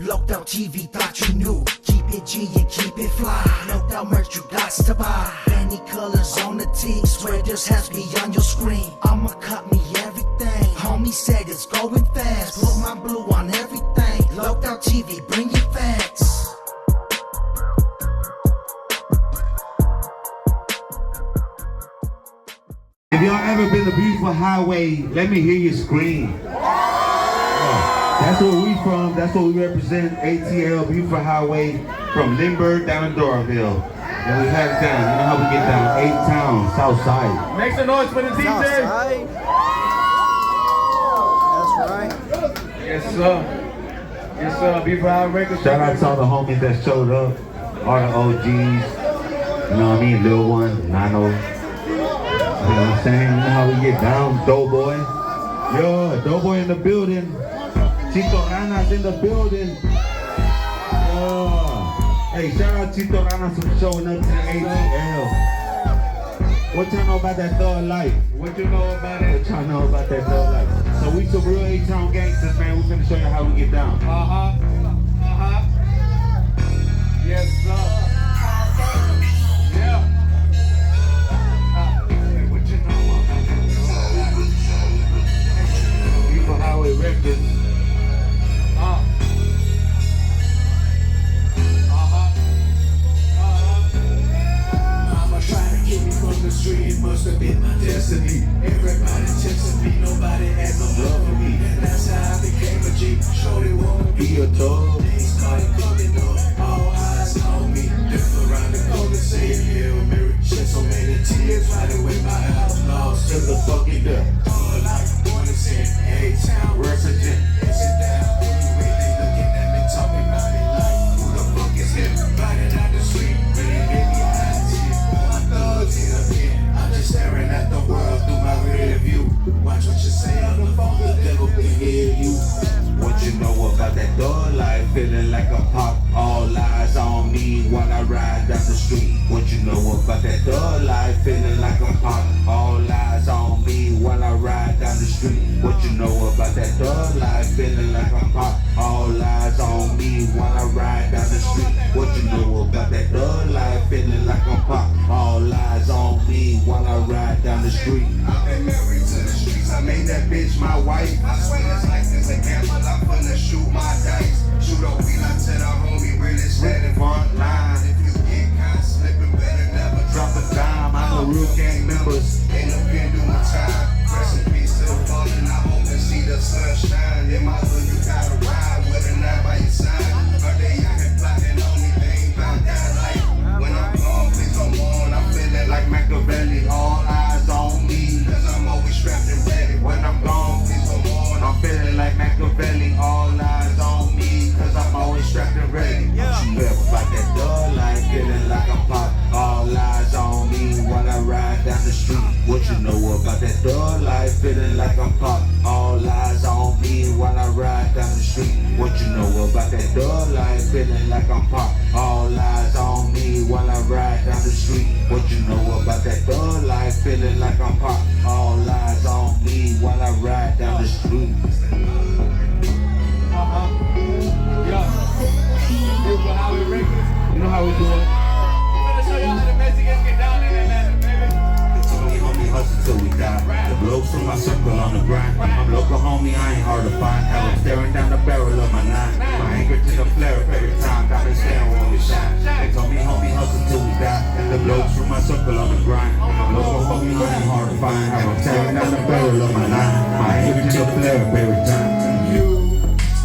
Locked out TV, thought you knew. Keep it G and keep it fly. Locked out merch, you got to buy. Many colors on the tee. Swear there's has beyond your screen. I'ma cut me everything. Homie said it's going fast. Put my blue on everything. Locked out TV, bring your facts. If y'all ever been to Beautiful Highway, let me hear you scream. That's where we from. That's what we represent. ATL, Beautiful Highway, from Lindbergh down to Doraville. And we have it down. You know how we get down? 8 towns, southside. Make some noise for the DJ. Southside. That's right. Yes, sir. Yes, sir. Beautiful Highway Records. Shout out to all the homies that showed up. All the OGs. You know what I mean? Lil One, Nano. You know what I'm saying? You know how we get down, Doughboy. Yo, Doughboy in the building. Chitoranas in the building. Hey, shout out Chitoranas for showing up to the ATL. What y'all know about that thug life? What you know about it? What y'all know about that thug life? So we some real A-Town gangsters, man. We're gonna show you how we get down. Yes, sir. Yeah. What you know about that? Beautiful Highway Records. Street must have been my destiny. Everybody texting me, nobody had no love for me. And that's how I became a G. Shorty won't be a dog. They started coming up, all eyes on me. Live around the corner saying Hail Mary. Shed so many tears, right away my house lost to the fucking death. All like born and sin, A-Town represent. They sit down, anyway, they looking at me, talking about me like, who the fuck is him? Riding out the street, really baby eyes. My thugs in a pit. I'm just staring at the world through my rear view. Watch what you say on the phone, the devil can hear you. What you know about that thug life? Feeling like a pop, all eyes on me while I ride down the street. What you know about that thug life? Feeling like a pop, all eyes on me while I ride down the street. What you know about that thug life? Feeling like a pop, all eyes on me while I ride down the street. What you know about that thug life? Feeling like a pop, all eyes on me while I ride down the street. I've been married to the streets, I made that bitch my wife. I swear it's like this a gamble, I'm finna shoot my dice. Shoot a wheel out to the homie, really standing front line. If you get caught slipping, better never drop a dime. I'm the real gang members. Ain't no been doing time. Rest in peace to the fallen, I hope to see the sunshine. In my hood, you gotta ride with a knife by your side. But they out here plotting on me, they ain't about that life. When I'm gone, please don't mourn, I'm feeling like Machiavelli. All eyes on me, cause I'm always strapped and ready. When I'm gone, please don't mourn, I'm feeling like Machiavelli. All eyes on me, cause I'm always strapped and ready. What you know about that thug life? Feeling like I'm pop. All eyes on me while I ride down the street. What you know about that thug life? Feeling like I'm pop. All eyes on me while I ride down the street. What you know about that thug life? Feeling like I'm pop. All eyes on me while I ride down the street. What you know about that thug life? Feeling like I'm pop. All eyes on me while I ride down the street. Beautiful Highway Records. You know how we do it? We're gonna show y'all how the Mexicans get down in Atlanta, baby. Homie hustle till we die. The blokes from my circle on the grind. I'm local homie, I ain't hard to find. Have them staring down the barrel of my nine. My anger to the flare up every time. Got me staring when we shine. They told me homie hustle till we die. The blokes from my circle on the grind. I'm local homie, I ain't hard to find. Have them staring down the barrel of my nine. My anger to the flare up every time.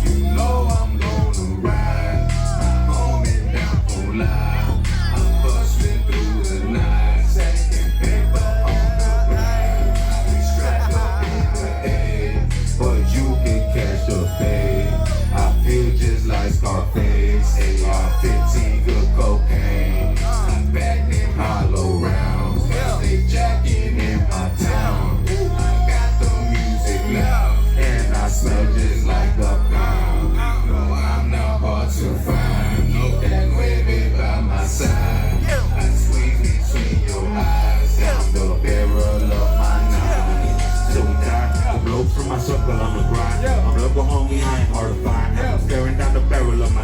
you know I'm gonna ride. My homie down for life. I'm busting through the night. Second paper on the grind. We strapped up in the head, but you can catch the fade. I feel just like Scarface. AR-15 good cocaine. I'm back in hollow rounds. They jacking in my town. I got the music loud, and I smell just like a pound. No, I'm not hard to find. That baby by my side. I squeeze between your eyes. I'm the barrel of my nine. So we die. The blokes from my circle on the grind. I'm local homie, I ain't hard to find. I'm staring down the barrel of my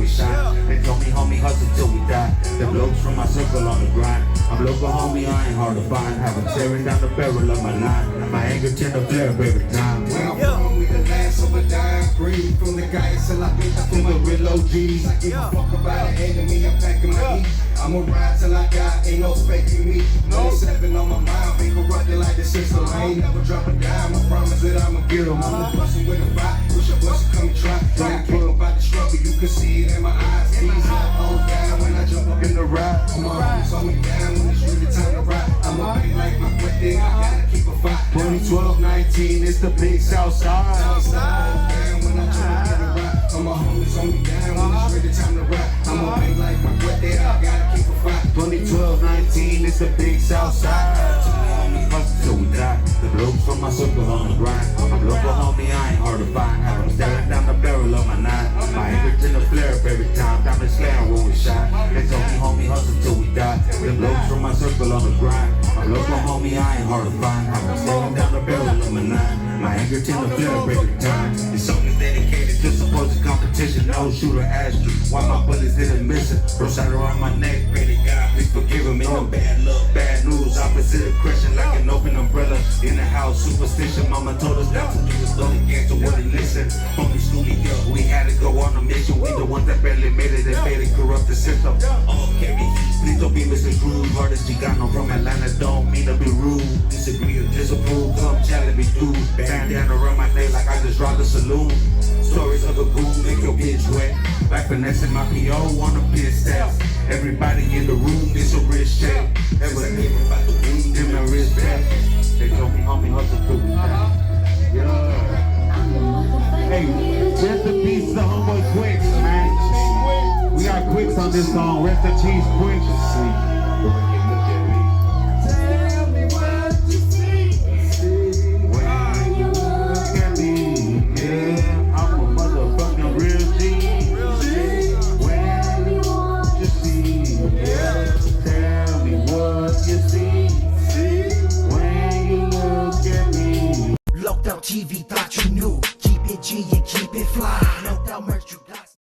shine. They told me, homie, hustle till we die. The blokes from my circle on the grind. I'm local, homie, I ain't hard to find. Have them tearing down the barrel of my line. My anger tend to flare up every time. Where I'm from, we the last of a dime. Breathe from the guys till I beat up from the real OGs. I give a fuck about an enemy, I'm packing my heat. I'ma ride till I die, ain't no faking me. 97 on my mind, be corrupted like the system. I ain't never drop a dime, I promise that I'ma get them. I'ma bustin' with a vibe, wish I wasn't come and try. Don't care about the struggle, you can see it in my eyes. These hoes down when I jump up in the ride. My homies hold me down when it's really time to ride. I'ma be like my birthday, I gotta keep a fight. 2012, 19, it's the big southside. Down when I jump up in the ride. All my homies hold me down when it's really time to ride. I'ma be like my birthday, I gotta keep a fight. 2012, 19, it's the big southside. Homie, hustle till we die. The blokes from my circle on the grind. I'm local, homie, I ain't hard to find. Have them staring down the barrel of my nine. My anger tend to flare up every time. Diamond slaying when we shine. They told me, homie, hustle till we die. The blokes from my circle on the grind. I'm local, homie, I ain't hard to find. Have them staring down the barrel of my nine. My anger tend to flare up every time. This song is dedicated to supposed competition. No shooter asked you why my bullets didn't miss it. Bro shot around my neck, pray to God, please forgive him. No bad luck, bad news, opposite of crushing like an open umbrella. In the house, superstition, mama told us not to do this, don't against the wouldn't listen. Homie school me up, we had to go on a mission. We the ones that barely made it, that made it corrupt the system. All carry heat, please don't be misconstrued. Hard as Chicano from Atlanta, don't mean to be rude. Disagree or disapprove, come challenge me through. Bandana around my neck like I just robbed a saloon. Stories of a goon make your bitch wet. Like finessing my PO on a piss test. Everybody in the room, it's a wrist check. Everything about the weed, give me respect. They told me, homie, hustle through the time. Yeah. Hey, rest in peace to the homeboy Quicks, man. We got Quicks on this song. Rest in peace, Quicks. Locked out TV, thought you knew. Keep it G and keep it fly. No doubt merch, you